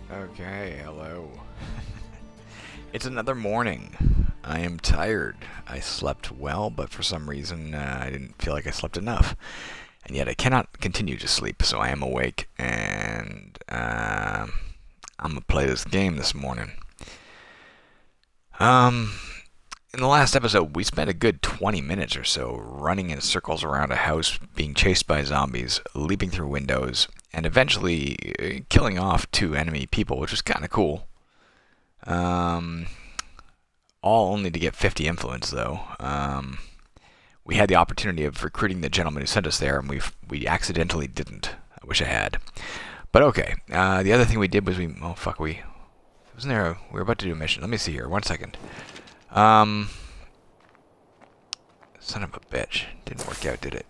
Okay, hello. It's another morning. I am tired. I slept well, but for some reason I didn't feel like I slept enough. And yet I cannot continue to sleep, so I am awake, and I'm going to play this game this morning. In the last episode, we spent a good 20 minutes or so running in circles around a house, being chased by zombies, leaping through windows, and eventually killing off 2 enemy people, which was kind of cool. All only to get 50 influence, though. We had the opportunity of recruiting the gentleman who sent us there, and we accidentally didn't. I wish I had. But okay. The other thing we did was we were about to do a mission. Let me see here. 1 second. Son of a bitch. Didn't work out, did it?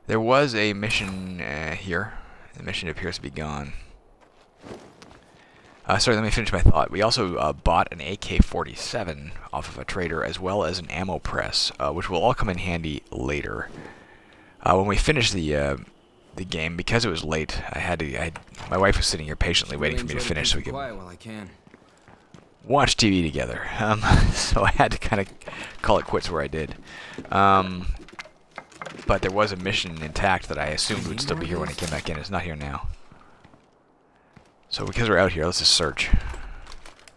There was a mission here. The mission appears to be gone. Sorry, let me finish my thought. We also bought an AK-47 off of a trader, as well as an ammo press, which will all come in handy later. When we finish the game, because it was late, my wife was sitting here patiently waiting for me to finish so we could watch TV together. So I had to kind of call it quits where I did. But there was a mission intact that I assumed would still be here when I came back in. It's not here now. So because we're out here, let's just search.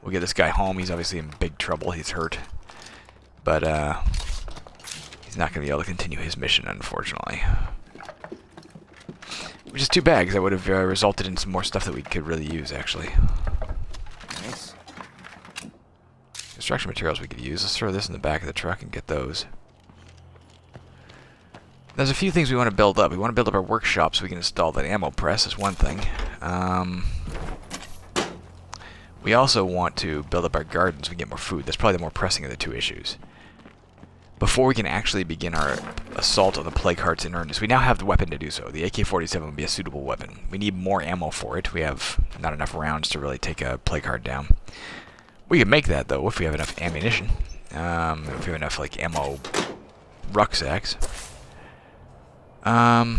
We'll get this guy home. He's obviously in big trouble. He's hurt. But he's not going to be able to continue his mission, unfortunately. Which is too bad, because that would have resulted in some more stuff that we could really use, actually. Nice. Construction materials we could use. Let's throw this in the back of the truck and get those. There's a few things we want to build up. We want to build up our workshop so we can install that ammo press, is one thing. We also want to build up our garden so we can get more food. That's probably the more pressing of the 2 issues. Before we can actually begin our assault on the plague hearts in earnest, we now have the weapon to do so. The AK-47 would be a suitable weapon. We need more ammo for it. We have not enough rounds to really take a plague heart down. We can make that, though, if we have enough ammunition. If we have enough, like, ammo rucksacks. 1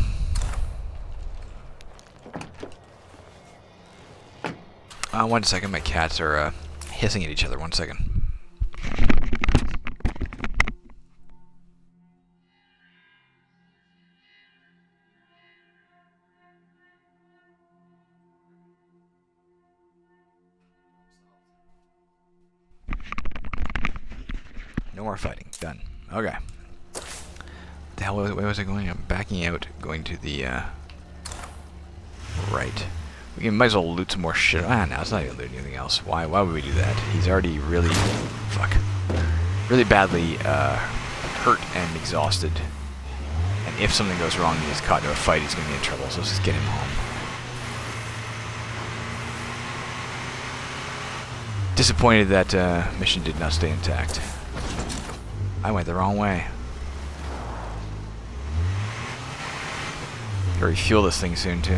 second, my cats are hissing at each other. 1 second. No more fighting. Done. Okay. The hell, where was I going? I'm backing out, going to the right. We might as well loot some more shit. No, it's not even looting anything else. Why would we do that? He's already really badly hurt and exhausted. And if something goes wrong and he gets caught into a fight, he's going to be in trouble. So let's just get him home. Disappointed that mission did not stay intact. I went the wrong way. Gotta refuel this thing soon, too.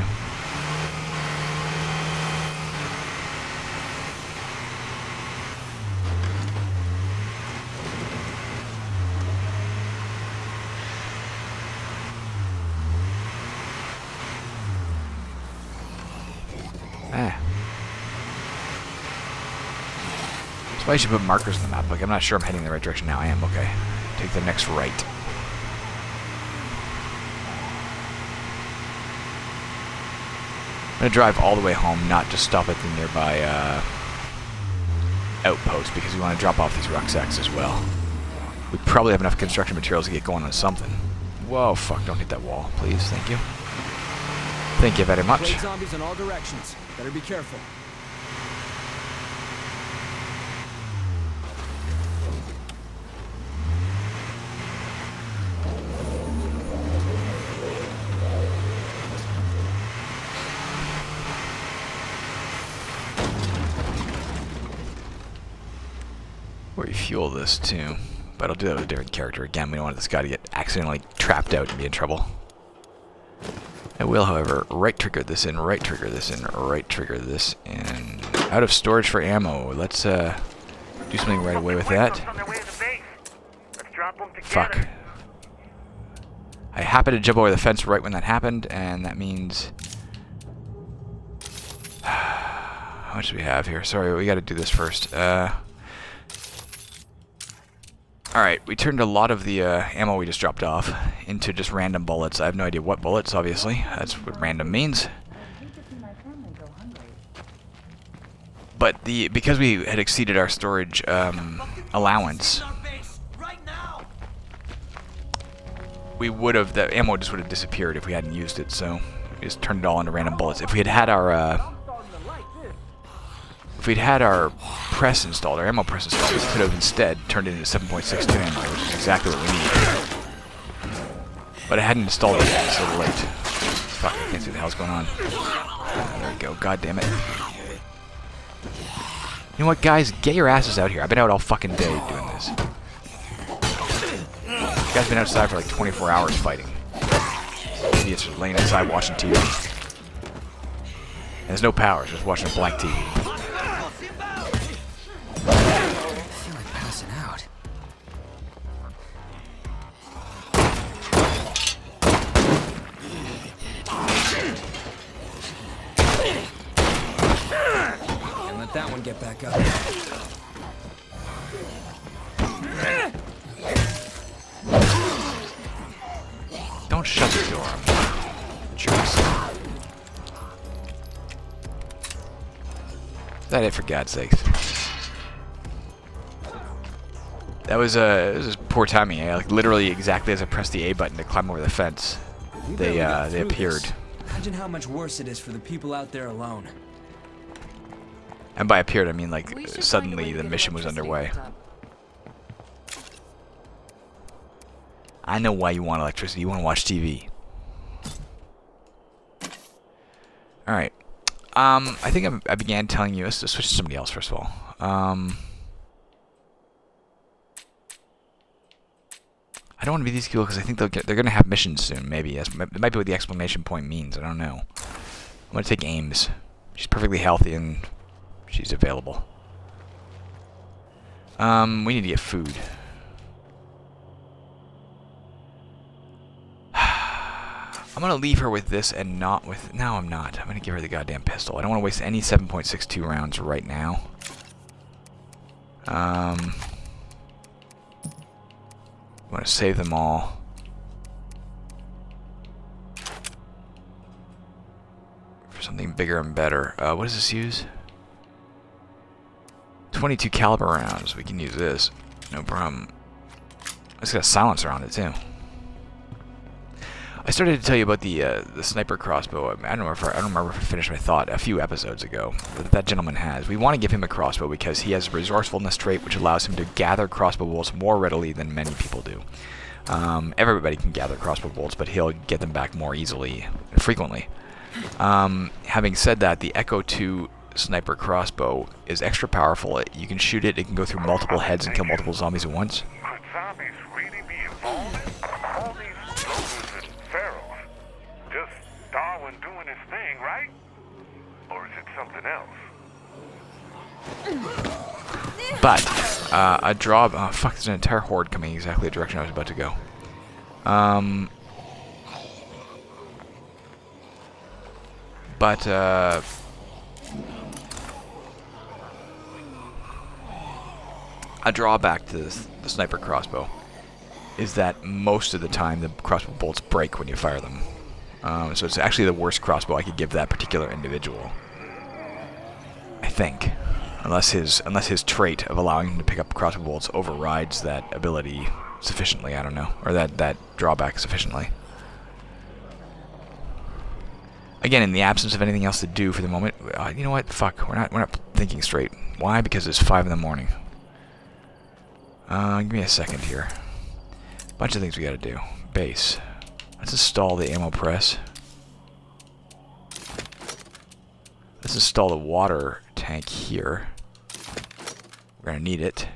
That's why you should put markers on the map. Like, I'm not sure I'm heading in the right direction now. I am, okay. Take the next right. I'm going to drive all the way home, not just stop at the nearby outpost, because we want to drop off these rucksacks as well. We probably have enough construction materials to get going on something. Whoa, fuck, don't hit that wall, please. Thank you. Thank you very much. Zombies in all directions. Better be careful. Refuel this too, but I'll do that with a different character. Again, we don't want this guy to get accidentally trapped out and be in trouble. I will, however, right trigger this in, right trigger this in, right trigger this in. Out of storage for ammo. Let's do something right away with that. Fuck. I happened to jump over the fence right when that happened, and that means much do we have here? Sorry, we got to do this first. Alright, we turned a lot of the ammo we just dropped off into just random bullets. I have no idea what bullets, obviously. That's what random means. But because we had exceeded our storage allowance, we would have, the ammo just would have disappeared if we hadn't used it, so we just turned it all into random bullets. If we had had our if we'd had our press installed, our ammo press installed, we could have instead turned it into 7.62 ammo, which is exactly what we need. But I hadn't installed it yet, it's a little late. Fuck, I can't see what the hell's going on. There we go, god damn it. You know what, guys? Get your asses out here. I've been out all fucking day doing this. You guys been outside for like 24 hours fighting. Idiots just laying outside watching TV. And there's no power, just watching a blank TV. That one get back up. Don't shut the door. Jerks. Is that it, for God's sakes? That was it was poor timing. Like literally exactly as I pressed the A button to climb over the fence, they appeared. Imagine how much worse it is for the people out there alone. And by appeared, I mean like suddenly the mission was underway. I know why you want electricity. You want to watch TV. Alright. I think I began telling you... Let's switch to somebody else first of all. I don't want to be these people because I think they're going to have missions soon, maybe. It might be what the exclamation point means. I don't know. I'm going to take Ames. She's perfectly healthy and... she's available. We need to get food. I'm gonna leave her with this and not with... No, I'm not. I'm gonna give her the goddamn pistol. I don't want to waste any 7.62 rounds right now. I want to save them all. For something bigger and better. What does this use? 22 caliber rounds. We can use this. No problem. It's got a silencer on it too. I started to tell you about the sniper crossbow. I don't remember if I finished my thought a few episodes ago. That gentleman has. We want to give him a crossbow because he has a resourcefulness trait which allows him to gather crossbow bolts more readily than many people do. Everybody can gather crossbow bolts, but he'll get them back more easily and frequently. Having said that, the Echo 2 sniper crossbow is extra powerful. You can shoot it. It can go through multiple heads and kill multiple zombies at once. Could zombies really be involved? All these soldiers and pharaohs. Just Darwin doing his thing, right? Or is it something else? But a draw. Oh fuck! There's an entire horde coming exactly the direction I was about to go. A drawback to the sniper crossbow is that most of the time the crossbow bolts break when you fire them. So it's actually the worst crossbow I could give that particular individual. I think. Unless his trait of allowing him to pick up crossbow bolts overrides that ability sufficiently, I don't know. Or that drawback sufficiently. Again, in the absence of anything else to do for the moment, you know what? Fuck, we're not thinking straight. Why? Because it's 5 in the morning. Give me a second here. Bunch of things we gotta do. Base. Let's install the ammo press. Let's install the water tank here. We're gonna need it.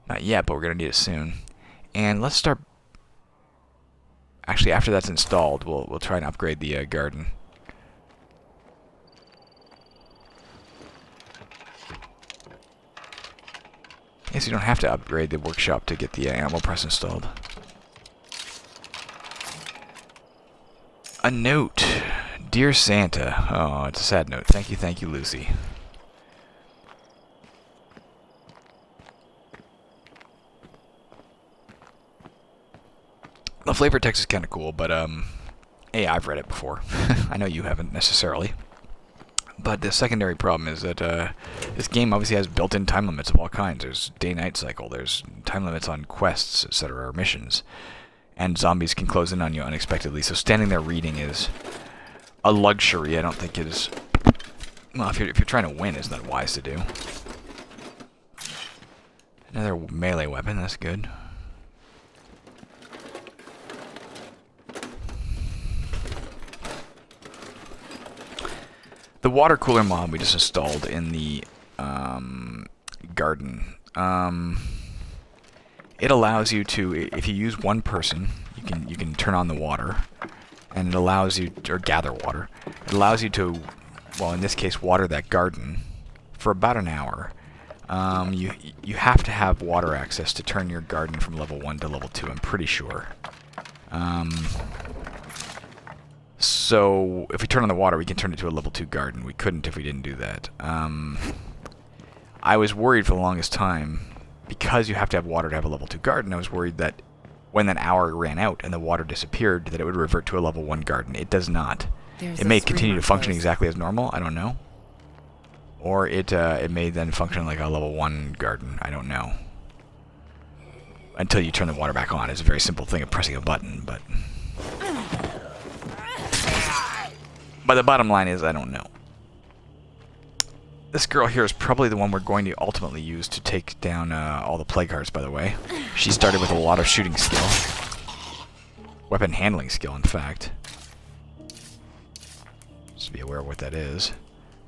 Not yet, but we're gonna need it soon. And let's start... Actually, after that's installed, we'll try and upgrade the garden. I guess you don't have to upgrade the workshop to get the ammo press installed. A note. Dear Santa. Oh, it's a sad note. Thank you, Lucy. flavor text is kind of cool, but hey, I've read it before. I know you haven't necessarily. But the secondary problem is that this game obviously has built-in time limits of all kinds. There's day-night cycle, there's time limits on quests, etc., or missions. And zombies can close in on you unexpectedly, so standing there reading is a luxury I don't think is... Well, if you're trying to win, it's not wise to do. Another melee weapon, that's good. The water cooler mod we just installed in the garden. It allows you to, if you use one person, you can turn on the water, and it allows you, or gather water. It allows you to, well, in this case, water that garden for about an hour. You have to have water access to turn your garden from level 1 to level 2, I'm pretty sure. So, if we turn on the water, we can turn it to a level 2 garden. We couldn't if we didn't do that. I was worried for the longest time, because you have to have water to have a level 2 garden, I was worried that when that hour ran out and the water disappeared, that it would revert to a level 1 garden. It does not. It may continue to function exactly as normal, I don't know. Or it may then function like a level 1 garden, I don't know. Until you turn the water back on. It's a very simple thing of pressing a button, but... But the bottom line is, I don't know. This girl here is probably the one we're going to ultimately use to take down all the plague hearts, by the way. She started with a lot of shooting skill. Weapon handling skill, in fact. Just be aware of what that is.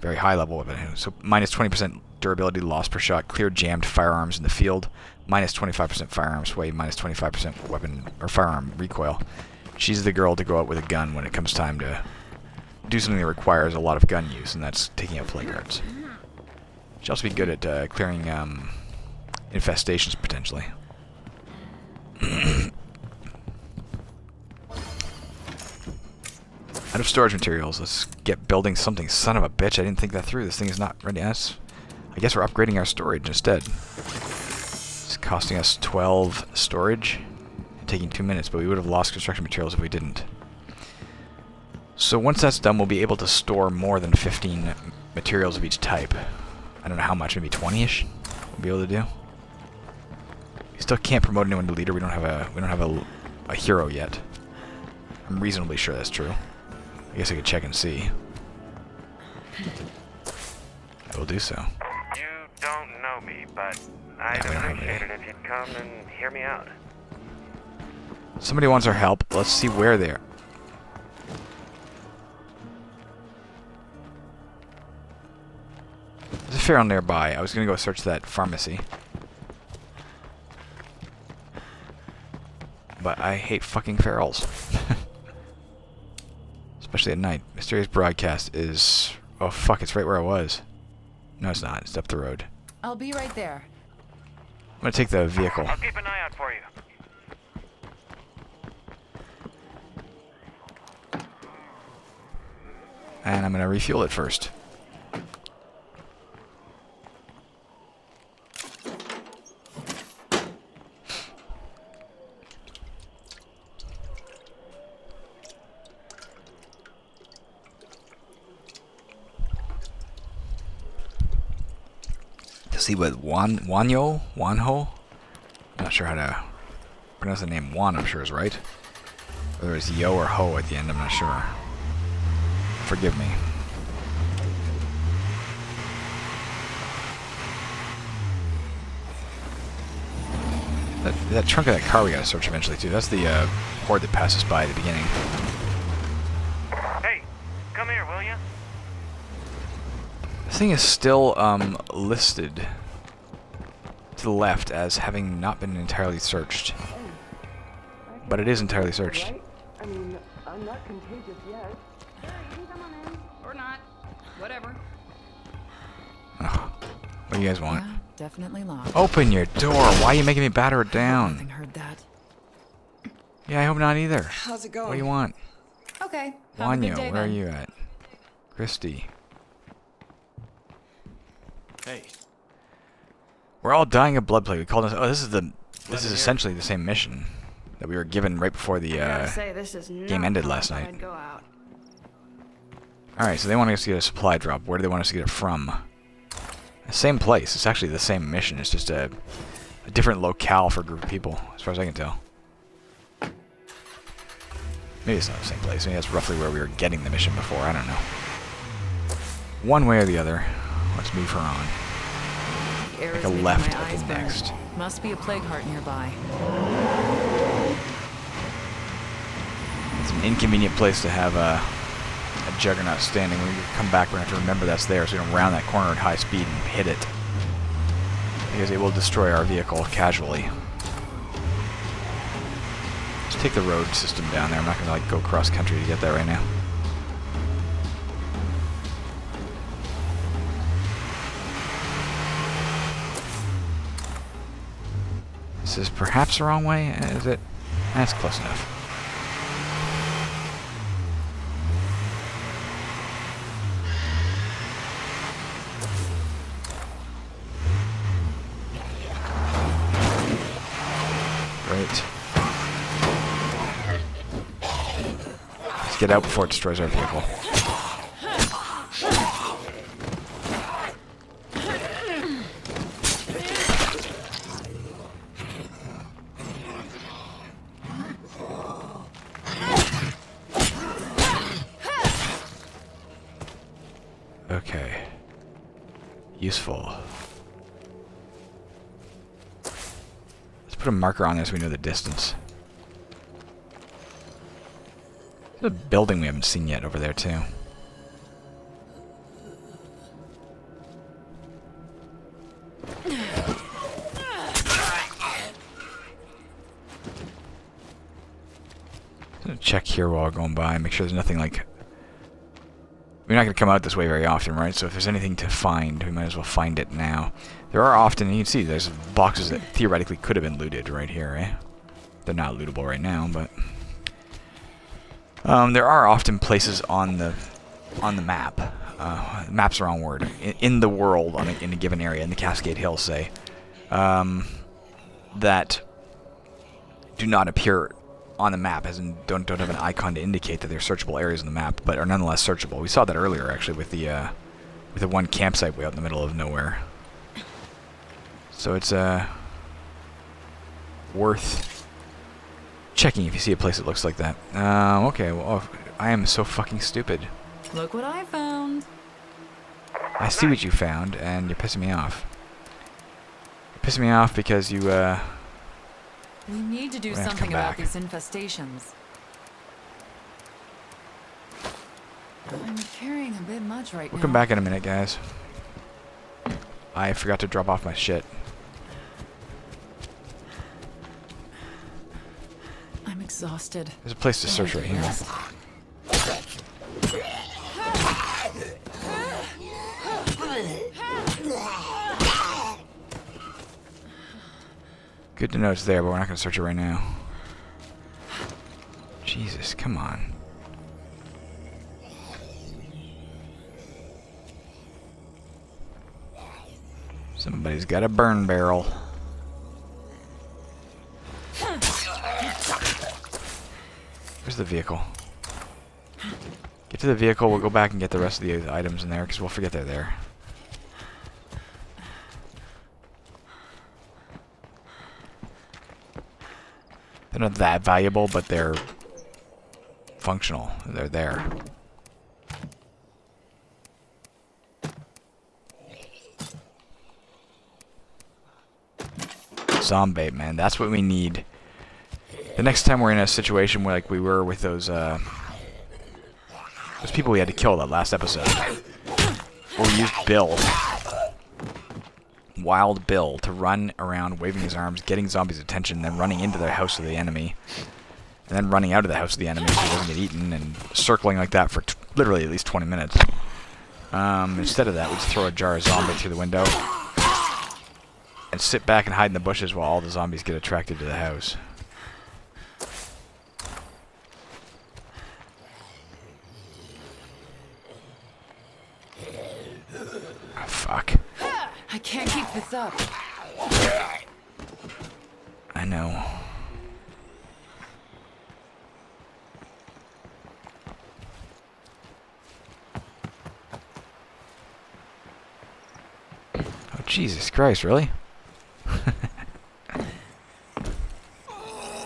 Very high level weapon handling. So, minus 20% durability loss per shot. Clear jammed firearms in the field. Minus 25% firearm sway. Minus 25% weapon or firearm recoil. She's the girl to go out with a gun when it comes time to do something that requires a lot of gun use, and that's taking out plague hearts. She'll also be good at clearing infestations, potentially. Out of storage materials, let's get building something. Son of a bitch, I didn't think that through. This thing is not ready. I guess we're upgrading our storage instead. It's costing us 12 storage, and taking 2 minutes, but we would have lost construction materials if we didn't. So once that's done, we'll be able to store more than 15 materials of each type. I don't know how much, maybe 20-ish we'll be able to do. We still can't promote anyone to leader. We don't have a hero yet. I'm reasonably sure that's true. I guess I could check and see. I will do so. You don't know me, but I'd appreciate it if you'd come and hear me out. Somebody wants our help. Let's see where they are. There's a feral nearby. I was going to go search that pharmacy. But I hate fucking ferals. Especially at night. Mysterious broadcast is... Oh fuck, it's right where I was. No, it's not. It's up the road. I'll be right there. I'm going to take the vehicle. I'll keep an eye out for you. And I'm going to refuel it first. To see what Wanho? I'm not sure how to pronounce the name. Wan, I'm sure is right. Whether it's Yo or Ho at the end, I'm not sure. Forgive me. That trunk of that car we gotta search eventually too. That's the horde that passes by at the beginning. Hey, come here, will you? This thing is still listed to the left as having not been entirely searched. But it is entirely searched. I mean, I'm not contagious yet. Or not. Whatever. Ugh. What do you guys want? Yeah, definitely locked. Open your door. Why are you making me batter it Nothing down? heard that. Yeah, I hope not either. How's it going? What do you want? Okay. Have a good Wanyo, day, where are then. you at? Christy. Hey, We're all dying of blood plague. We called us. Oh, this is essentially the same mission. that we were given right before the game ended last night. Alright, so they want us to get a supply drop. Where do they want us to get it from? The same place. It's actually the same mission. It's just a different locale for a group of people, as far as I can tell. Maybe it's not the same place. Maybe that's roughly where we were getting the mission before. I don't know. One way or the other. Let's move her on. Make a left at the next. Must be a plague heart nearby. It's an inconvenient place to have a juggernaut standing. When we come back, we're going to have to remember that's there so we don't round that corner at high speed and hit it. Because it will destroy our vehicle casually. Just take the road system down there. I'm not going to like go cross country to get there right now. This is perhaps the wrong way. Is it? That's close enough. Great. Let's get out before it destroys our vehicle. Okay. Useful. Let's put a marker on there so we know the distance. There's a building we haven't seen yet over there, too. I'm gonna check here while we're going by, make sure there's nothing like... We're not going to come out this way very often, right? So if there's anything to find, we might as well find it now. There are often, you can see, there's boxes that theoretically could have been looted right here, eh? They're not lootable right now, but... there are often places on the map. Map's the wrong word. In the world, in a given area, in the Cascade Hills, say, that do not appear on the map, as in don't have an icon to indicate that they're searchable areas on the map, but are nonetheless searchable. We saw that earlier, actually, with the one campsite way out in the middle of nowhere. So it's worth checking if you see a place that looks like that. Okay, well, I am so fucking stupid. Look what I found. I see what you found, and you're pissing me off. You're pissing me off because you, We need to do something about these infestations. I'm carrying a bit much right now. We'll come back in a minute, guys. I forgot to drop off my shit. I'm exhausted. There's a place to search right here. Good to know it's there, but we're not going to search it right now. Jesus, come on. Somebody's got a burn barrel. Where's the vehicle? Get to the vehicle, we'll go back and get the rest of the items in there, because we'll forget they're there. They're not that valuable, but they're functional. They're there. Zombie, man. That's what we need. The next time we're in a situation where, like we were with those people we had to kill that last episode. Where we used Bill. Wild Bill to run around waving his arms, getting zombies' attention, then running into the house of the enemy, and then running out of the house of the enemy so he doesn't get eaten, and circling like that for literally at least 20 minutes. Instead of that, we just throw a jar of zombie through the window and sit back and hide in the bushes while all the zombies get attracted to the house. Oh, fuck. I can't keep this up. I know. Jesus Christ, really?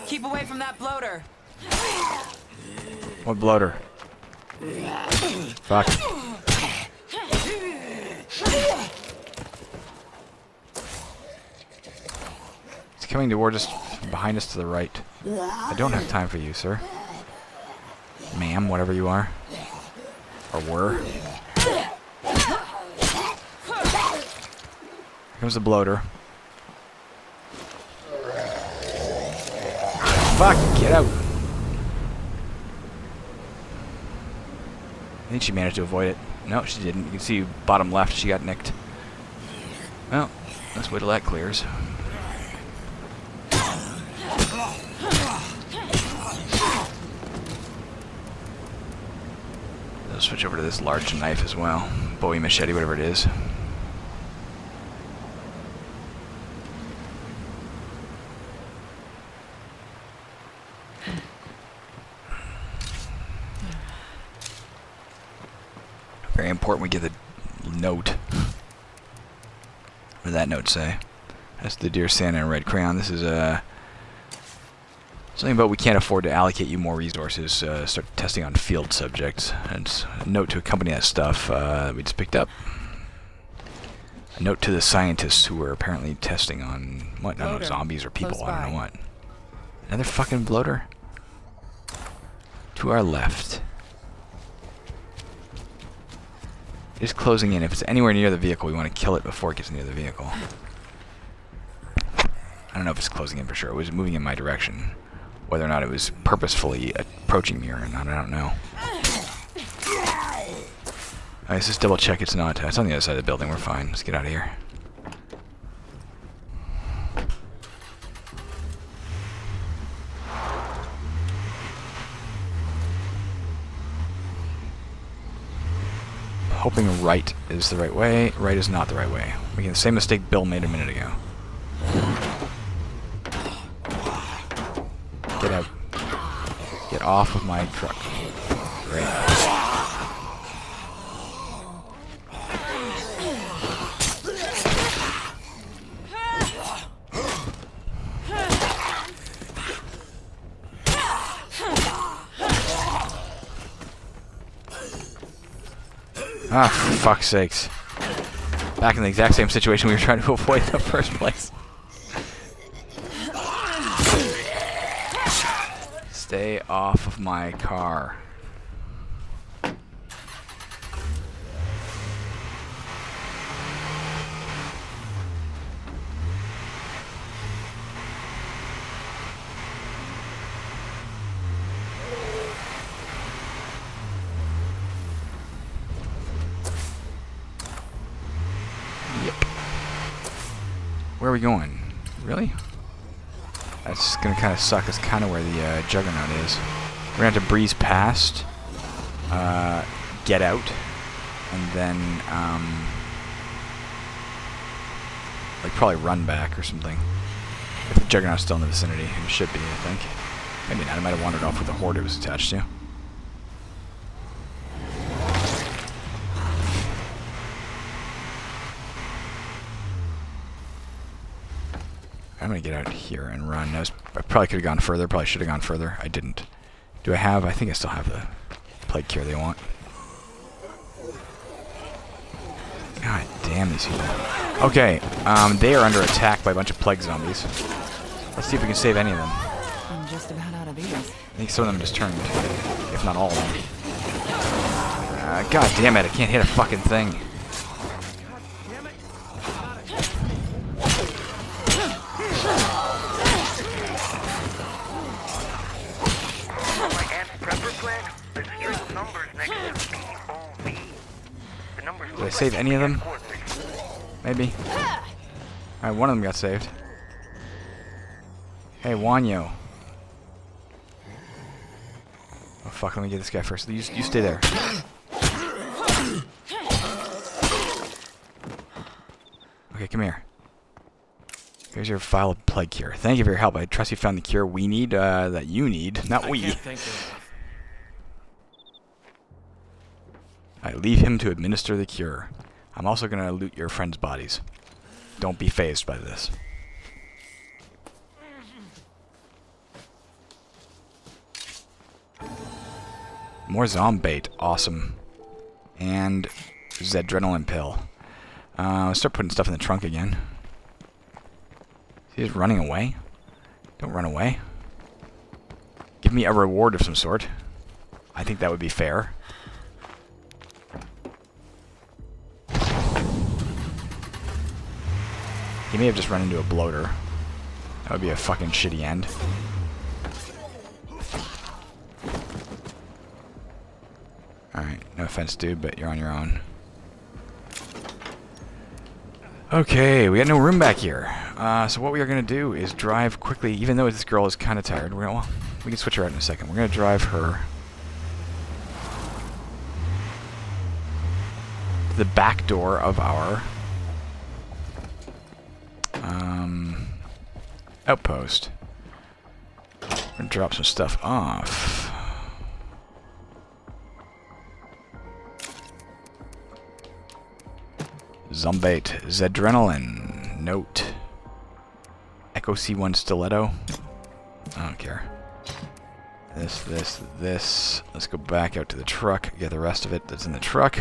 Keep away from that bloater. What bloater? Fuck. It's coming towards us, behind us to the right. I don't have time for you, sir. Ma'am, whatever you are. Or were. Here comes the bloater. Fuck, get out. I think she managed to avoid it. No, she didn't. You can see bottom left, she got nicked. Well, let's wait till that clears. I'll switch over to this large knife as well. Bowie machete, whatever it is. Very important we get the note. What did that note say? That's the Dear Santa in red crayon. This is something about we can't afford to allocate you more resources. Start testing on field subjects. And it's a note to accompany that stuff we just picked up. A note to the scientists who were apparently testing on what? I don't know, zombies or people. I don't know what. Another fucking bloater. To our left. It's closing in. If it's anywhere near the vehicle, we want to kill it before it gets near the vehicle. I don't know if it's closing in for sure. It was moving in my direction. Whether or not it was purposefully approaching me or not, I don't know. Let's just double check it's not. It's on the other side of the building. We're fine. Let's get out of here. Hoping right is the right way. Right is not the right way. Making the same mistake Bill made a minute ago. Get out. Get off of my truck. Great. Ah, for fuck's sakes. Back in the exact same situation we were trying to avoid in the first place. Stay off of my car. Where are we going? Really? That's gonna kind of suck. That's kind of where the Juggernaut is. We're gonna have to breeze past, get out, and then like probably run back or something. If the Juggernaut's still in the vicinity, it should be, I think. Maybe not. It might have wandered off with the horde it was attached to. I'm gonna get out here and run. I probably could have gone further. Probably should have gone further. I didn't. Do I have? I think I still have the plague cure they want. God damn these people. Okay, they are under attack by a bunch of plague zombies. Let's see if we can save any of them. I'm just about out of these. I think some of them just turned, if not all of them. God damn it! I can't hit a fucking thing. Did I save any of them? Maybe. Alright, one of them got saved. Hey, Wanyo. Oh fuck, let me get this guy first. You stay there. Okay, come here. Here's your vial of plague cure. Thank you for your help. I trust you found the cure we need, that you need, not we. I can't thank you. I leave him to administer the cure. I'm also gonna loot your friends' bodies. Don't be fazed by this. More zombait. Awesome. And Zedrenalin pill. Let's start putting stuff in the trunk again. He's running away? Don't run away. Give me a reward of some sort. I think that would be fair. He may have just run into a bloater. That would be a fucking shitty end. Alright, no offense, dude, but you're on your own. Okay, we got no room back here. So what we are going to do is drive quickly, even though this girl is kind of tired. We're gonna, well, we can switch her out in a second. We're going to drive her to the back door of our outpost. We're going to drop some stuff off. Zombate, Zedrenalin, note, Echo C1 stiletto. I don't care. This. Let's go back out to the truck, get the rest of it that's in the truck.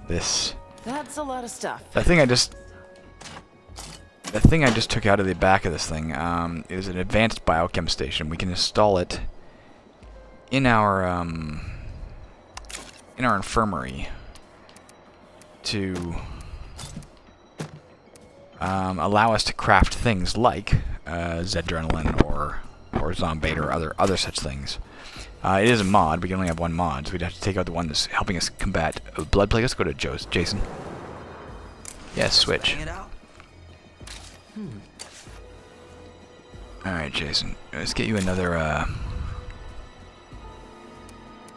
This. That's a lot of stuff. The thing I just took out of the back of this thing is an advanced biochem station. We can install it in our infirmary to allow us to craft things like Zedrenalin or Zombait or other such things. It is a mod. We can only have one mod, so we'd have to take out the one that's helping us combat blood plague. Let's go to Jason. Yes, switch. Alright, Jason. Let's get you another,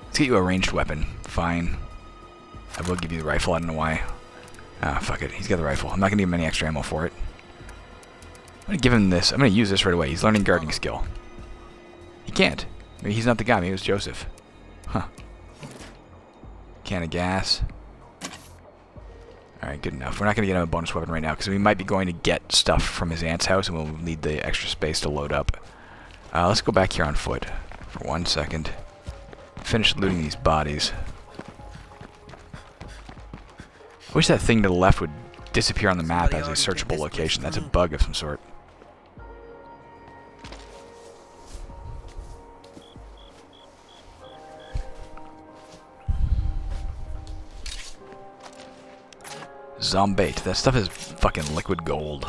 let's get you a ranged weapon. Fine. I will give you the rifle. I don't know why. Ah, fuck it. He's got the rifle. I'm not going to give him any extra ammo for it. I'm going to give him this. I'm going to use this right away. He's learning gardening skill. He can't. I mean, he's not the guy. Maybe it was Joseph. Huh. Can of gas. Alright, good enough. We're not going to get him a bonus weapon right now because we might be going to get stuff from his aunt's house and we'll need the extra space to load up. Let's go back here on foot for 1 second. Finish looting these bodies. I wish that thing to the left would disappear on the map as a searchable location. That's a bug of some sort. Zombait. That stuff is fucking liquid gold.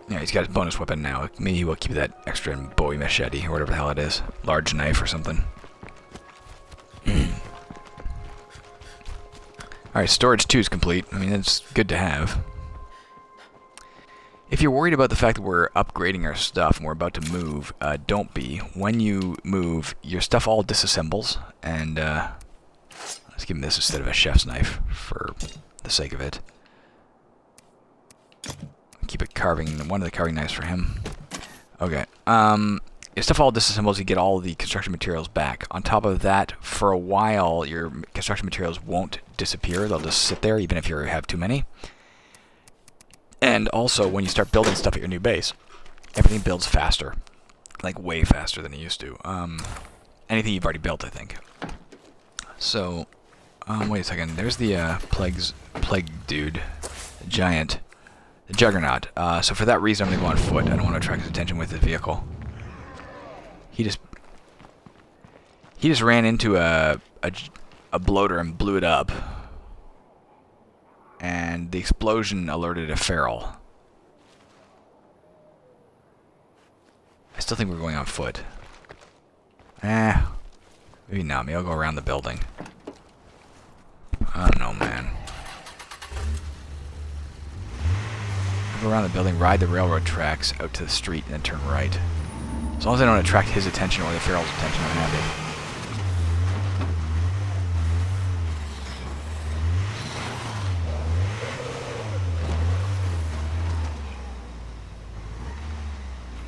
Yeah, he's got his bonus weapon now. Maybe we'll keep that extra Bowie machete or whatever the hell it is. Large knife or something. Alright, storage 2 is complete. I mean, that's good to have. If you're worried about the fact that we're upgrading our stuff and we're about to move, don't be. When you move, your stuff all disassembles, and let's give him this instead of a chef's knife for the sake of it. Keep it carving, one of the carving knives for him. Okay. Your stuff all disassembles, you get all the construction materials back. On top of that, for a while, your construction materials won't disappear. They'll just sit there, even if you have too many. And also, when you start building stuff at your new base, everything builds faster. Like, way faster than it used to. Anything you've already built, I think. So, wait a second. There's the plague dude. The giant. The juggernaut. So for that reason, I'm going to go on foot. I don't want to attract his attention with his vehicle. He just ran into a bloater and blew it up. And the explosion alerted a feral. I still think we're going on foot. Maybe not. Maybe I'll go around the building. I don't know, man. Go around the building, ride the railroad tracks out to the street, and then turn right. As long as I don't attract his attention or the feral's attention, I'm happy.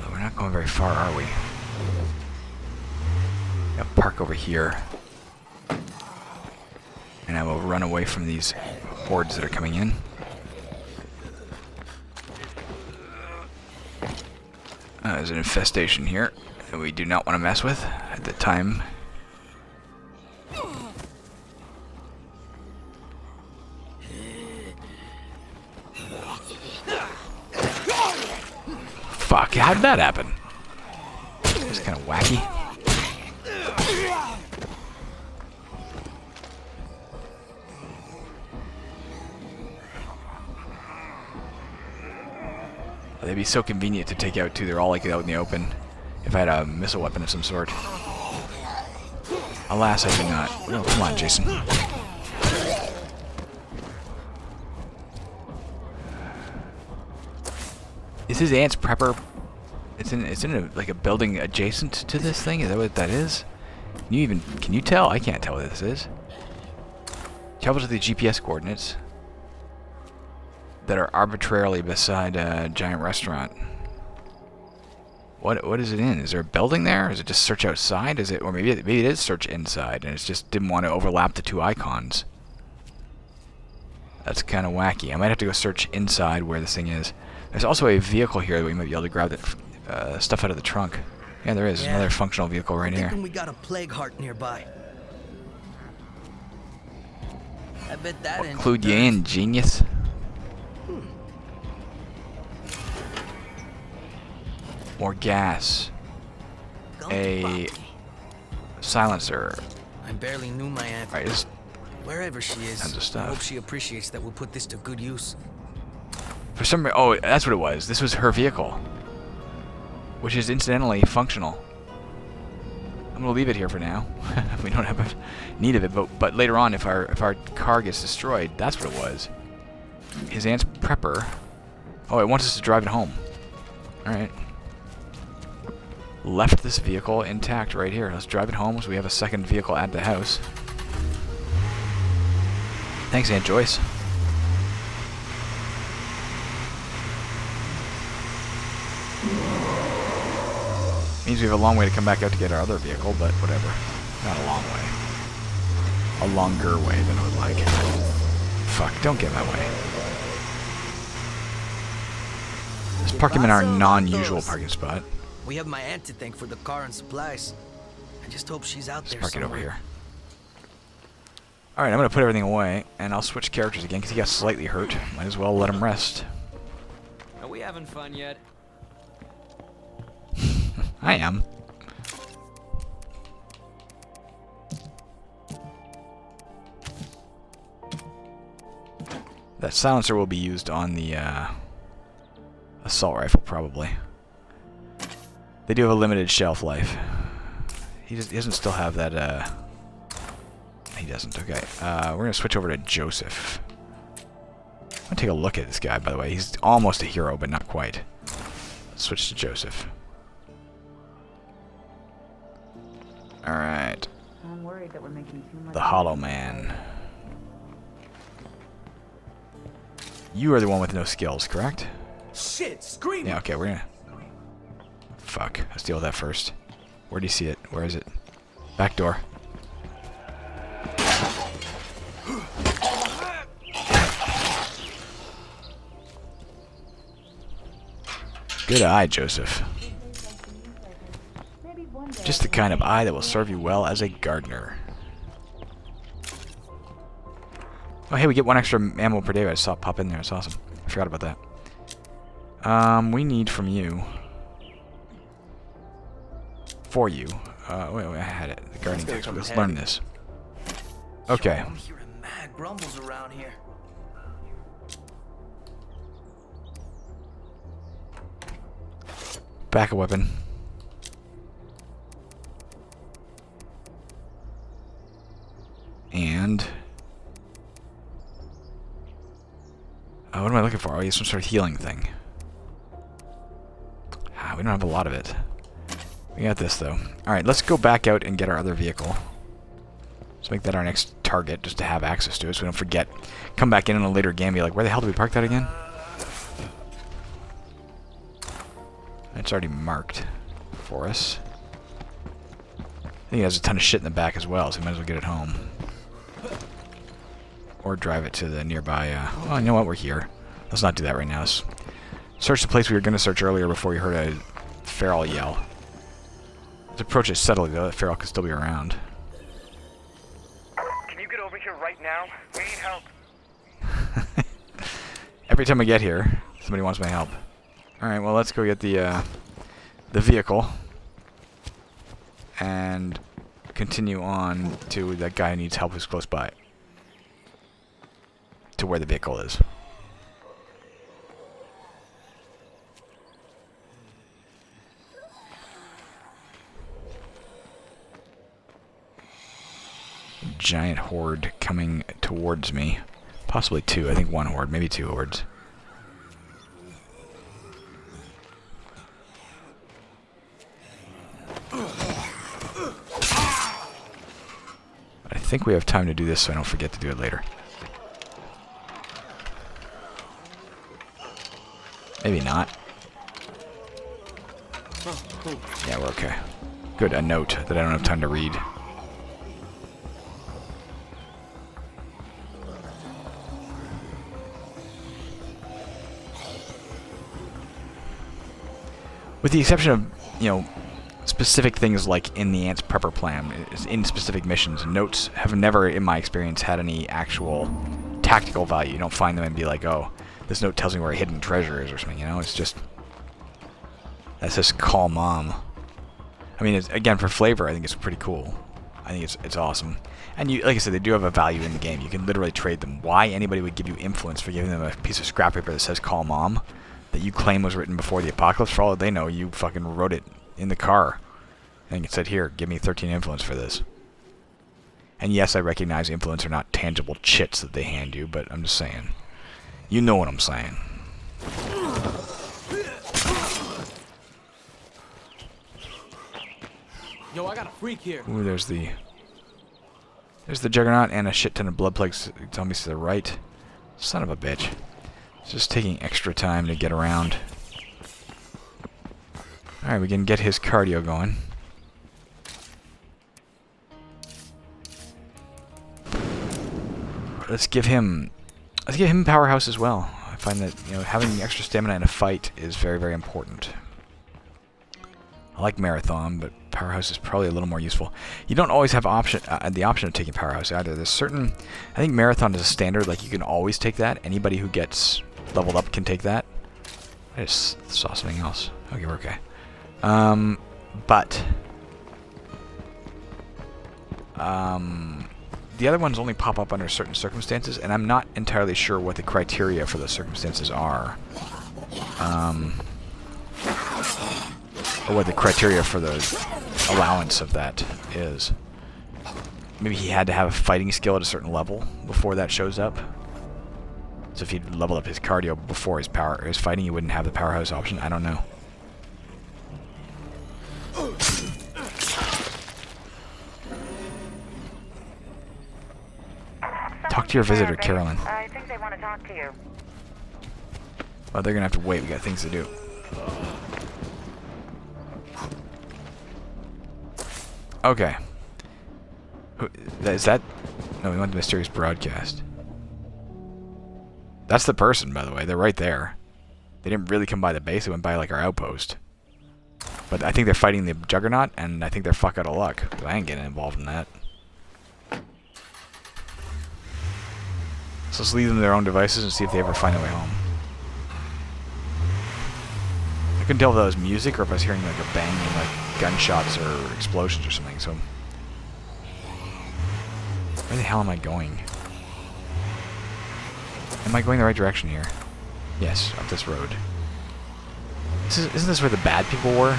But we're not going very far, are we? I'll park over here. And I will run away from these hordes that are coming in. There's an infestation here that we do not want to mess with at the time. Fuck, how did that happen? It's kind of wacky. They'd be so convenient to take out too. They're all like out in the open. If I had a missile weapon of some sort. Alas, I do not. Oh, come on, Jason. Is his aunt's prepper? It's in like a building adjacent to this thing. Is that what that is? Can you tell? I can't tell what this is. Travel to the GPS coordinates that are arbitrarily beside a giant restaurant. What is it in? Is there a building there? Is it just search outside? Is it, or maybe it is search inside, and it just didn't want to overlap the two icons. That's kind of wacky. I might have to go search inside where this thing is. There's also a vehicle here that we might be able to grab the stuff out of the trunk. Yeah, there is another functional vehicle right here. We got a plague heart nearby. I bet that include you in, genius. More gas. A silencer. I barely knew my aunt. Right, just wherever she is, tons of stuff. I hope she appreciates that we'll put this to good use. For some reason, oh, that's what it was. This was her vehicle, which is incidentally functional. I'm gonna leave it here for now. We don't have a need of it, but later on, if our car gets destroyed, that's what it was. His aunt's prepper. Oh, it wants us to drive it home. All right. Left this vehicle intact right here. Let's drive it home so we have a second vehicle at the house. Thanks, Aunt Joyce. Means we have a long way to come back out to get our other vehicle, but whatever. Not a long way. A longer way than I would like. Fuck, don't get in my way. Let's park him in our non-usual parking spot. We have my aunt to thank for the car and supplies. I just hope she's out there. Let's park it over here. Alright, I'm going to put everything away, and I'll switch characters again because he got slightly hurt. Might as well let him rest. Are we having fun yet? I am. That silencer will be used on the assault rifle, probably. They do have a limited shelf life. He doesn't still have that, he doesn't, okay. We're gonna switch over to Joseph. I'm gonna take a look at this guy, by the way. He's almost a hero, but not quite. Let's switch to Joseph. Alright. I'm worried that we're making too much. The Hollow Man. You are the one with no skills, correct? Shit, scream! Yeah, okay, we're gonna... Fuck, let's deal with that first. Where do you see it? Where is it? Back door. Good eye, Joseph. Just the kind of eye that will serve you well as a gardener. Oh, hey, we get 1 extra ammo per day. I just saw it pop in there. It's awesome. I forgot about that. We need from you... For you. Wait, I had it. The gardening text. Let's learn this. Okay. I'm hearing mad grumbles around here. Back a weapon. And... what am I looking for? Oh, yeah, some sort of healing thing. We don't have a lot of it. We got this, though. Alright, let's go back out and get our other vehicle. Let's make that our next target, just to have access to it, so we don't forget. Come back in a later game and be like, where the hell did we park that again? It's already marked for us. I think he has a ton of shit in the back as well, so we might as well get it home. Or drive it to the nearby, well, you know what, we're here. Let's not do that right now. Let's search the place we were going to search earlier before we heard a feral yell. Let's approach it subtly, though. That feral could still be around. Can you get over here right now? We need help. Every time I get here, somebody wants my help. Alright, well, let's go get the vehicle. And continue on to that guy who needs help who's close by. To where the vehicle is. Giant horde coming towards me. Possibly two. I think one horde. Maybe two hordes. I think we have time to do this so I don't forget to do it later. Maybe not. Yeah, we're okay. Good, a note that I don't have time to read. With the exception of, you know, specific things like in the Ants Prepper Plan, in specific missions, notes have never, in my experience, had any actual tactical value. You don't find them and be like, oh, this note tells me where a hidden treasure is or something, you know? It's just... that says, call mom. I mean, it's, again, for flavor, I think it's pretty cool. I think it's awesome. And you, like I said, they do have a value in the game. You can literally trade them. Why anybody would give you influence for giving them a piece of scrap paper that says, call mom, that you claim was written before the apocalypse, for all that they know, you fucking wrote it in the car. And it said, here, give me 13 influence for this. And yes, I recognize influence are not tangible chits that they hand you, but I'm just saying. You know what I'm saying. Yo, I got a freak here. Ooh, there's the Juggernaut and a shit ton of blood plague zombies to the right. Son of a bitch. It's just taking extra time to get around. Alright, we can get his cardio going. Let's give him powerhouse as well. I find that, you know, having extra stamina in a fight is very, very important. I like marathon, but powerhouse is probably a little more useful. You don't always have the option of taking powerhouse either. There's certain, I think marathon is a standard, like you can always take that. Anybody who gets leveled up can take that. I just saw something else. Okay, we're okay. The other ones only pop up under certain circumstances, and I'm not entirely sure what the criteria for those circumstances are. Or what the criteria for the allowance of that is. Maybe he had to have a fighting skill at a certain level before that shows up. So if he'd leveled up his cardio before his fighting, he wouldn't have the powerhouse option. I don't know. Talk to your visitor, Carolyn. I think they want to talk to you. Well, they're gonna have to wait. We got things to do. Okay. Is that... No, we want the mysterious broadcast. That's the person, by the way. They're right there. They didn't really come by the base. They went by, like, our outpost. But I think they're fighting the Juggernaut, and I think they're fuck out of luck. I ain't getting involved in that. So let's leave them to their own devices and see if they ever find their way home. I couldn't tell if that was music or if I was hearing like a banging, like gunshots or explosions or something. So, where the hell am I going? Am I going the right direction here? Yes, up this road. Isn't this where the bad people were?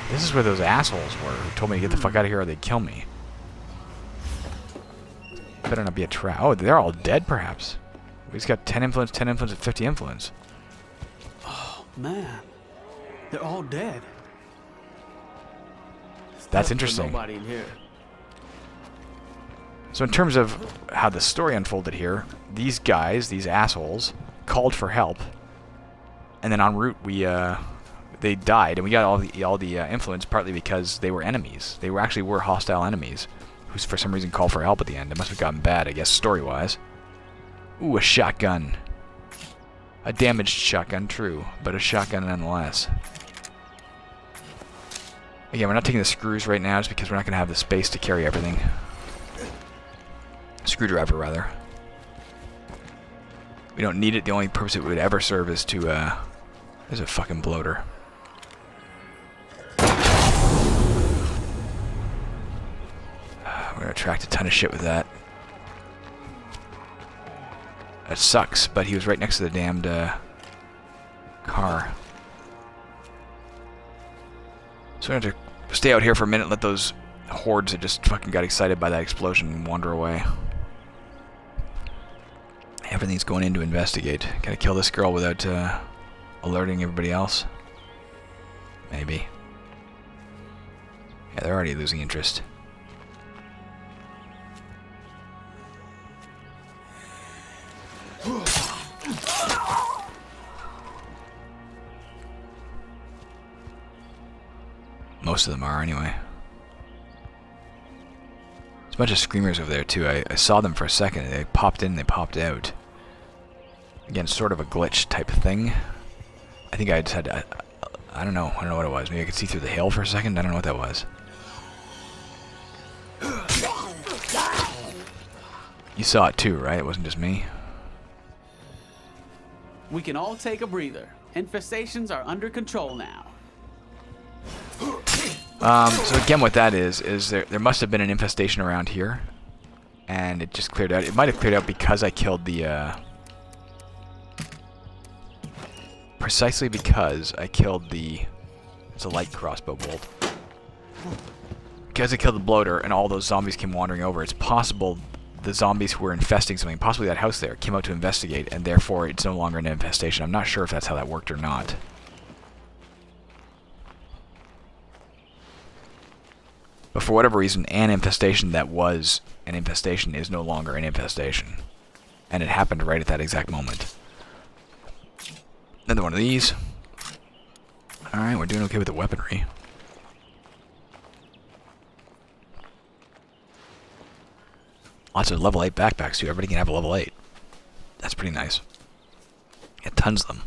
This is where those assholes were who told me to get the fuck out of here or they'd kill me. Better not be a trap. Oh, they're all dead, perhaps. We just got 10 influence, and 50 influence. Oh, man. They're all dead. That's interesting. Nobody in here. So in terms of how the story unfolded here, these guys, these assholes, called for help. And then en route, they died, and we got all the influence partly because they were enemies. They actually were hostile enemies, who for some reason called for help at the end. It must have gotten bad, I guess, story-wise. Ooh, a shotgun. A damaged shotgun, true, but a shotgun nonetheless. Again, we're not taking the screws right now just because we're not going to have the space to carry everything. Screwdriver, rather. We don't need it. The only purpose it would ever serve is to, there's a fucking bloater. We're going to attract a ton of shit with that. That sucks, but he was right next to the damned, car. So we're going to have to stay out here for a minute and let those hordes that just fucking got excited by that explosion wander away. Everything's going in to investigate. Gotta kill this girl without alerting everybody else? Maybe. Yeah, they're already losing interest. Most of them are, anyway. There's a bunch of screamers over there, too. I saw them for a second. They popped in, they popped out. Again, sort of a glitch type of thing. I think I just had to... I don't know. I don't know what it was. Maybe I could see through the hail for a second? I don't know what that was. You saw it, too, right? It wasn't just me. We can all take a breather. Infestations are under control now. So again, what that is there must have been an infestation around here, and it just cleared out. It might have cleared out because I killed the, precisely because I killed the, it's a light crossbow bolt. Because I killed the bloater and all those zombies came wandering over, it's possible the zombies who were infesting something, possibly that house there, came out to investigate, and therefore it's no longer an infestation. I'm not sure if that's how that worked or not. But for whatever reason, an infestation that was an infestation is no longer an infestation. And it happened right at that exact moment. Another one of these. Alright, we're doing okay with the weaponry. Lots of level 8 backpacks too. Everybody can have a level 8. That's pretty nice. Got tons of them.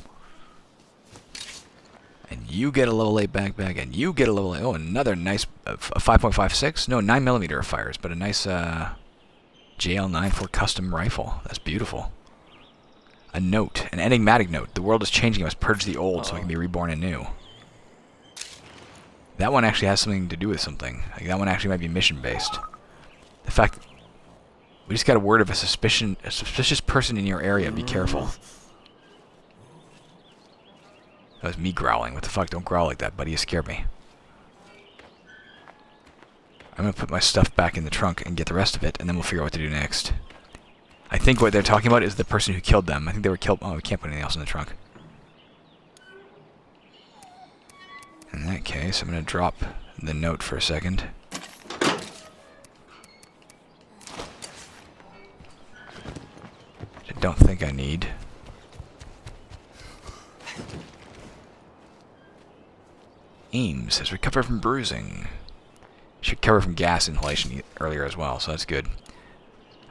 And you get a level 8 backpack, and you get a level 8. Oh, another nice 5.56? No, 9mm fires, but a nice JL94 custom rifle. That's beautiful. A note, an enigmatic note. The world is changing. I must purge the old so I can be reborn anew. That one actually has something to do with something. Like, that one actually might be mission-based. The fact that we just got a word of a suspicious person in your area. Be careful. That was me growling. What the fuck? Don't growl like that, buddy. You scared me. I'm going to put my stuff back in the trunk and get the rest of it, and then we'll figure out what to do next. I think what they're talking about is the person who killed them. I think they were killed... Oh, we can't put anything else in the trunk. In that case, I'm going to drop the note for a second. I don't think I need... Ames has recovered from bruising. Should recover from gas inhalation earlier as well, so that's good.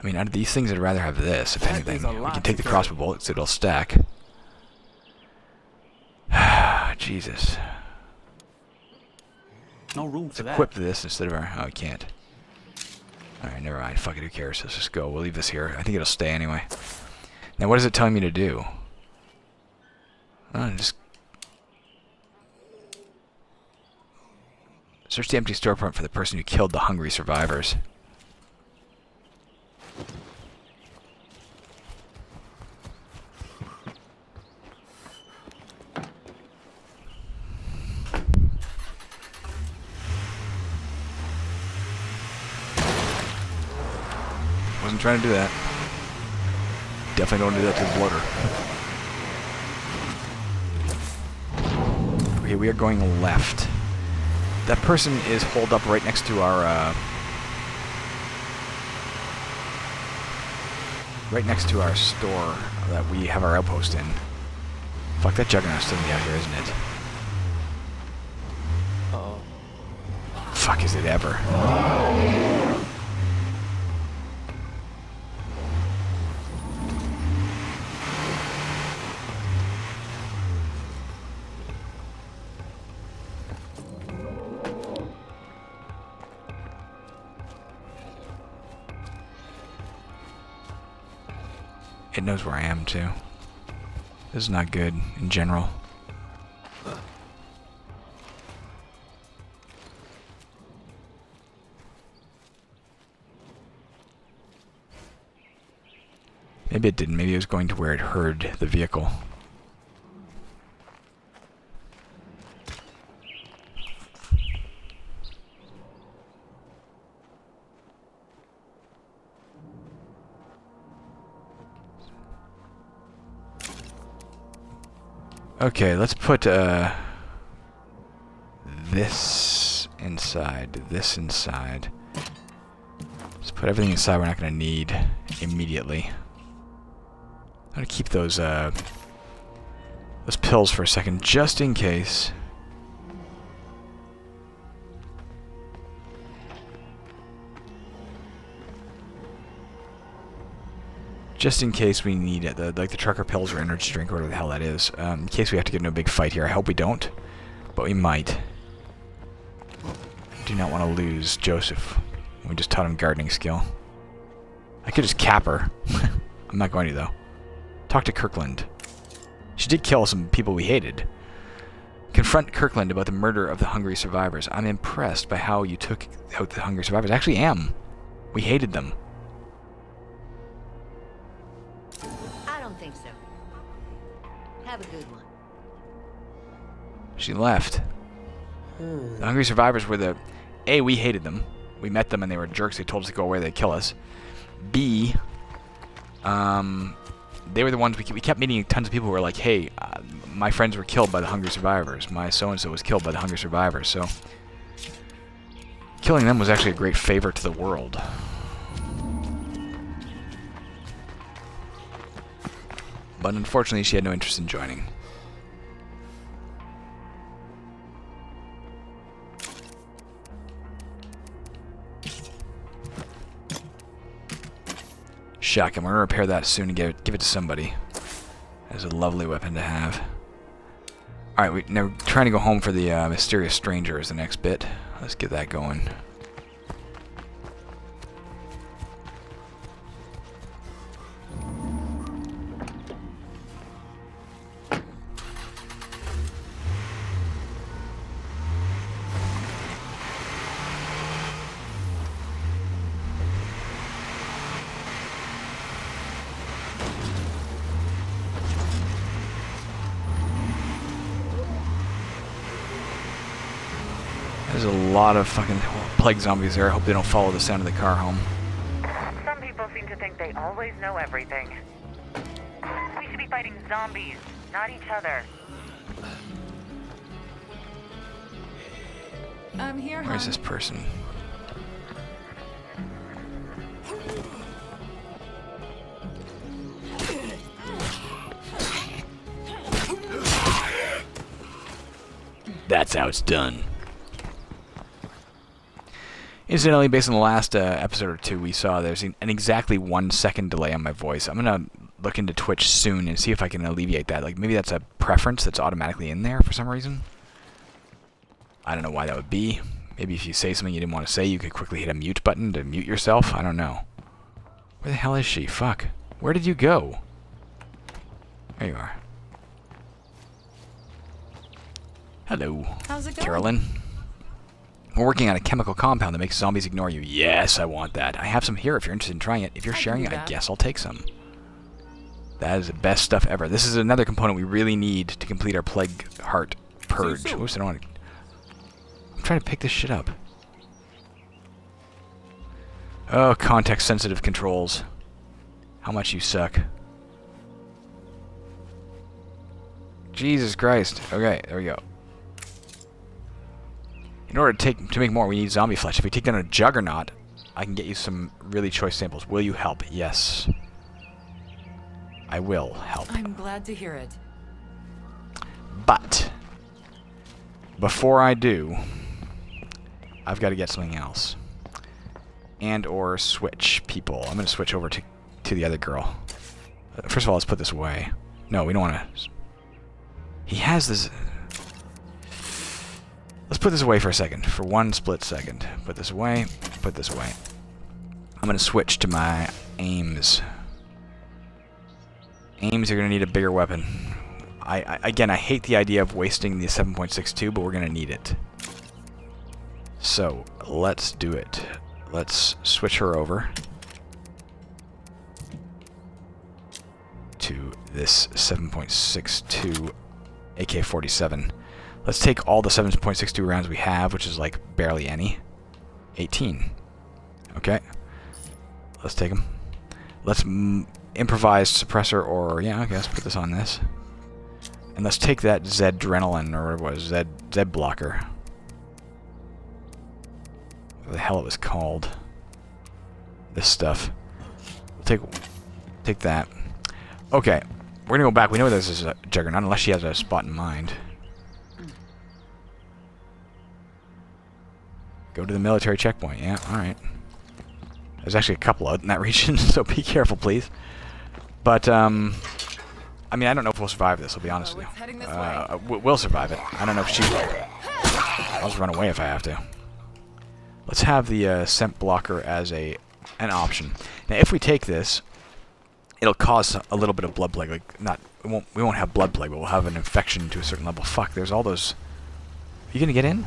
I mean, out of these things, I'd rather have this, if anything. We can take the crossbow bullets, it'll stack. Jesus. No room for that. Equip this instead of our... Oh, I can't. Alright, never mind. Fuck it, who cares? Let's just go. We'll leave this here. I think it'll stay anyway. Now, what is it telling me to do? Oh, just... Search the empty storefront for the person who killed the hungry survivors. Wasn't trying to do that. Definitely don't do that to the bloater. Okay, we are going left. That person is holed up right next to our, right next to our store that we have our outpost in. Fuck, that Juggernaut's still out here, isn't it? Uh-oh. Fuck, is it ever? It knows where I am, too. This is not good, in general. Maybe it didn't. Maybe it was going to where it heard the vehicle. Okay, let's put this inside, this inside. Let's put everything inside we're not going to need immediately. I'm going to keep those pills for a second, just in case. Just in case we need it, like the trucker pills or energy drink, or whatever the hell that is. In case we have to get into a big fight here. I hope we don't, but we might. I do not want to lose Joseph. We just taught him gardening skill. I could just cap her. I'm not going to, though. Talk to Kirkland. She did kill some people we hated. Confront Kirkland about the murder of the hungry survivors. I'm impressed by how you took out the hungry survivors. I actually am. We hated them. I don't think so. Have a good one. She left. The hungry survivors were the... A, we hated them. We met them and they were jerks. They told us to go away. They'd kill us. B, they were the ones... We kept meeting tons of people who were like, hey, my friends were killed by the hungry survivors. My so-and-so was killed by the hungry survivors. So, killing them was actually a great favor to the world. But unfortunately, she had no interest in joining. Shotgun. We're going to repair that soon and give it to somebody. That's a lovely weapon to have. Alright, now we're trying to go home for the mysterious stranger is the next bit. Let's get that going. There's a lot of fucking plague zombies there. I hope they don't follow the sound of the car home. Some people seem to think they always know everything. We should be fighting zombies, not each other. I'm here, Where's hon. this person? That's how it's done. Incidentally, based on the last episode or two we saw, there's an exactly 1 second delay on my voice. I'm going to look into Twitch soon and see if I can alleviate that. Like, maybe that's a preference that's automatically in there for some reason. I don't know why that would be. Maybe if you say something you didn't want to say, you could quickly hit a mute button to mute yourself. I don't know. Where the hell is she? Fuck. Where did you go? There you are. Hello. How's it going? Carolyn. We're working on a chemical compound that makes zombies ignore you. Yes, I want that. I have some here if you're interested in trying it. If you're sharing it, I guess I'll take some. That is the best stuff ever. This is another component we really need to complete our plague heart purge. Oops, I don't want to... I'm trying to pick this shit up. Oh, context-sensitive controls. How much you suck. Jesus Christ. Okay, there we go. In order to make more, we need zombie flesh. If we take down a juggernaut, I can get you some really choice samples. Will you help? Yes. I will help. I'm glad to hear it. But before I do, I've got to get something else. And or switch people. I'm going to switch over to the other girl. First of all, let's put this away. No, we don't want to... He has this... Let's put this away for a second. For one split second. Put this away. Put this away. I'm going to switch to my aims. Aims are going to need a bigger weapon. Again, I hate the idea of wasting the 7.62, but we're going to need it. So, let's do it. Let's switch her over to this 7.62 AK-47. Let's take all the 7.62 rounds we have, which is like barely any. 18. Okay. Let's take them. Let's improvise suppressor, or yeah, okay, let's put this on this. And let's take that Zedrenalin, or what it was, Z blocker. What the hell it was called. This stuff. We'll take that. Okay. We're gonna go back. We know this is a Juggernaut, unless she has a spot in mind. Go to the military checkpoint. Yeah, alright. There's actually a couple out in that region, so be careful, please. But, I mean, I don't know if we'll survive this, I'll be honest with you. We'll survive it. I don't know if she will. I'll just run away if I have to. Let's have the scent blocker as an option. Now, if we take this, it'll cause a little bit of blood plague. Like, we won't have blood plague, but we'll have an infection to a certain level. Fuck, there's all those... Are you gonna get in?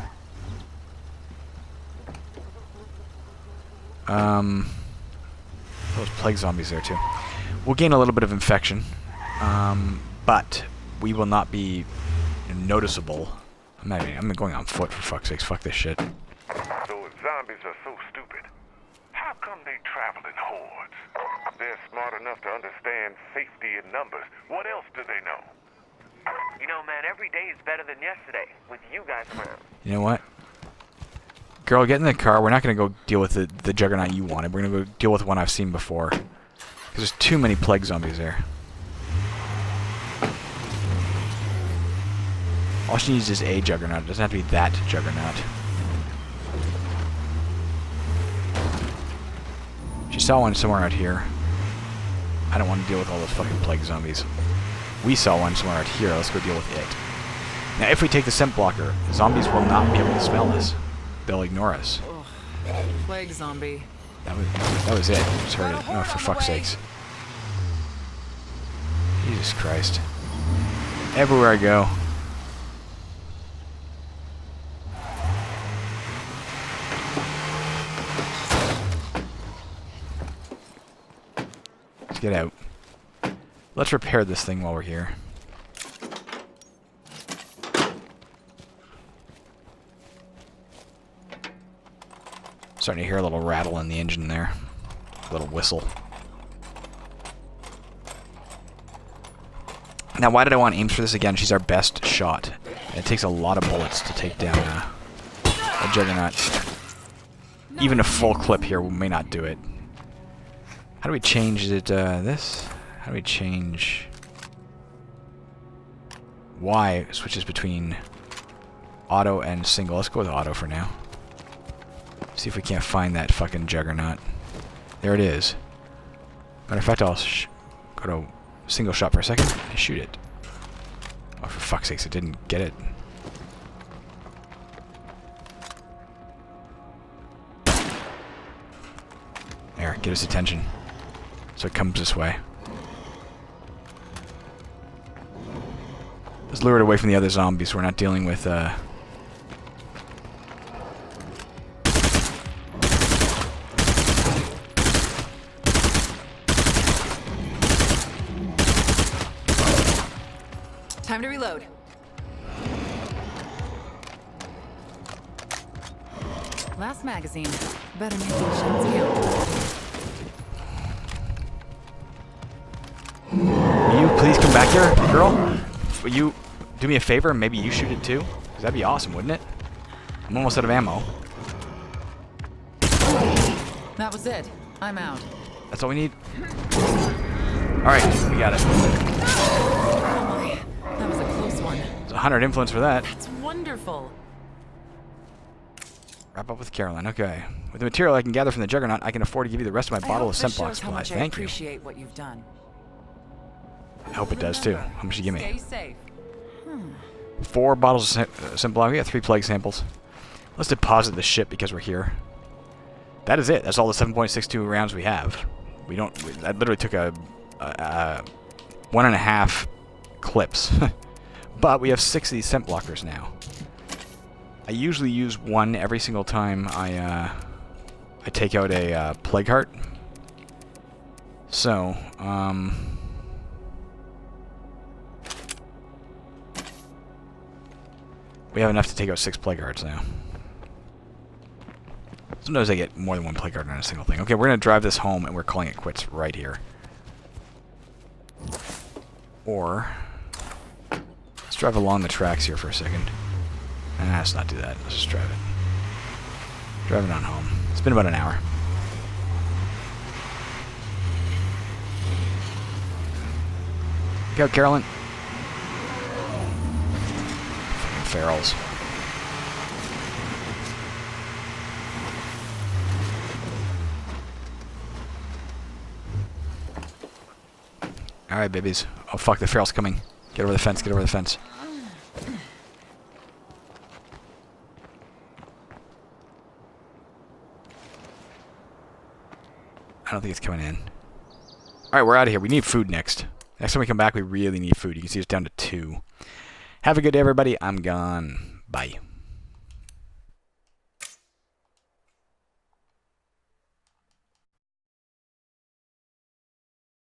Those plague zombies there too. We'll gain a little bit of infection, but we will not be noticeable. I'm going on foot, for fuck's sakes. Fuck this shit. So if zombies are so stupid, how come they travel in hordes? They're smart enough to understand safety in numbers. What else do they know? You know, man, every day is better than yesterday with you guys around. You know what? Girl, get in the car. We're not going to go deal with the Juggernaut you wanted. We're going to go deal with one I've seen before. Because there's too many plague zombies there. All she needs is a Juggernaut. It doesn't have to be that Juggernaut. She saw one somewhere out here. I don't want to deal with all those fucking plague zombies. We saw one somewhere out here. Let's go deal with it. Now, if we take the scent blocker, zombies will not be able to smell us. They'll ignore us. Ugh. Plague zombie. That was it. Just heard it. Oh, for fuck's sakes. Jesus Christ. Everywhere I go. Let's get out. Let's repair this thing while we're here. Starting to hear a little rattle in the engine there. A little whistle. Now, why did I want aims for this again? She's our best shot. And it takes a lot of bullets to take down a Juggernaut. Even a full clip here may not do it. How do we change it? This? How do we change... Y switches between auto and single. Let's go with auto for now. See if we can't find that fucking Juggernaut. There it is. Matter of fact, I'll go to single shot for a second and shoot it. Oh, for fuck's sakes, it didn't get it. There, get his attention. So it comes this way. Let's lure it away from the other zombies so we're not dealing with, Time to reload. Last magazine. Better make these shots count. Will you please come back here, girl? Will you do me a favor and maybe you shoot it too? Because that'd be awesome, wouldn't it? I'm almost out of ammo. That was it. I'm out. That's all we need? Alright, we got it. Oh my. That was a close one. It's 100 influence for that. That's wonderful. Wrap up with Caroline. Okay. With the material I can gather from the Juggernaut, I can afford to give you the rest of my bottle of scent block supply. Thank you. I appreciate what you've done. I hope it does too. How much you give me? Stay safe. 4 bottles of scent block. We got 3 plague samples. Let's deposit the ship because we're here. That is it. That's all the 7.62 rounds we have. We don't. That literally took a 1.5 clips. But we have 6 of these scent blockers now. I usually use 1 every single time I take out a plague heart. So, we have enough to take out 6 plague hearts now. Sometimes I get more than 1 plague heart on a single thing. Okay, we're going to drive this home, and we're calling it quits right here. Or, let's drive along the tracks here for a second. Let's not do that. Let's just drive it. Drive it on home. It's been about an hour. Look out, Carolyn. Fucking ferals. Alright, babies. Oh, fuck, the feral's coming. Get over the fence, get over the fence. I don't think it's coming in. Alright, we're out of here. We need food next. Next time we come back, we really need food. You can see it's down to 2. Have a good day, everybody. I'm gone. Bye.